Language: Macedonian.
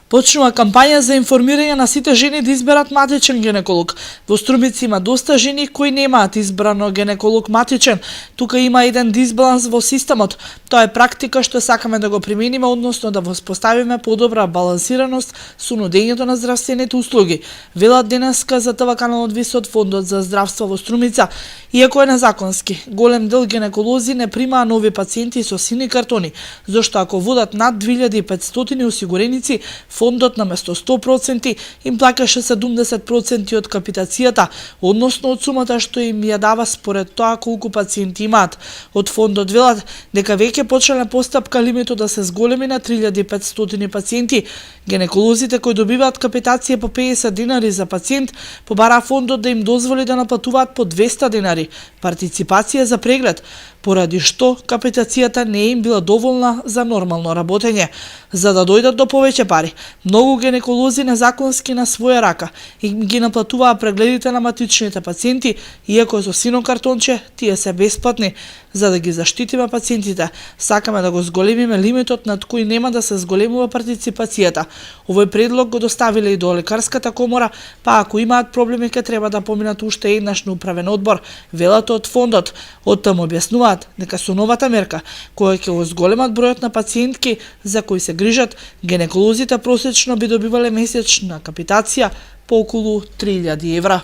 Почнува кампања за информирање на сите жени да изберат матичен гинеколог. Во Струмица има доста жени кои немаат избрано гинеколог матичен. Тука има еден дисбаланс во системот. Тоа е практика што сакаме да го примениме, односно да воспоставиме подобра балансираност со нудењето на здравствените услуги. Велат денеска за ТВ каналот ВИС од Фондот за здравство во Струмица. Иако е незаконски, голем дел гинеколози не примаа нови пациенти со сини картони, зашто ако водат над 2500 осигуреници, фондот наместо 100% им плаќаше 70% од капитацијата, односно од сумата што им ја дава според тоа колку пациенти имаат. Од фондот велат дека веќе почнале постапка лимитот да се зголеми на 3500 пациенти. Гинеколозите кои добиваат капитација по 50 денари за пациент, побараа фондот да им дозволи да наплатуваат по 200 денари партиципација за преглед, поради што капитацијата не им била доволна за нормално работење. За да дојдат до повеќе пари, многу гинеколози незаконски на своја рака и ги наплатуваа прегледите на матичните пациенти, иако со сино картонче тие се бесплатни. За да ги заштитиме пациентите, сакаме да го зголемиме лимитот над кој нема да се зголемува партиципацијата. Овој предлог го доставиле и до лекарската комора, па ако имаат проблеми ке треба да поминат уште еднаш на управен одбор, велат од фондот. Од таму објаснуваат дека со новата мерка, која ќе го зголемат бројот на пациентки за кои се грижат, гинеколозите просечно би добивале месечна капитација по околу 3000 евра.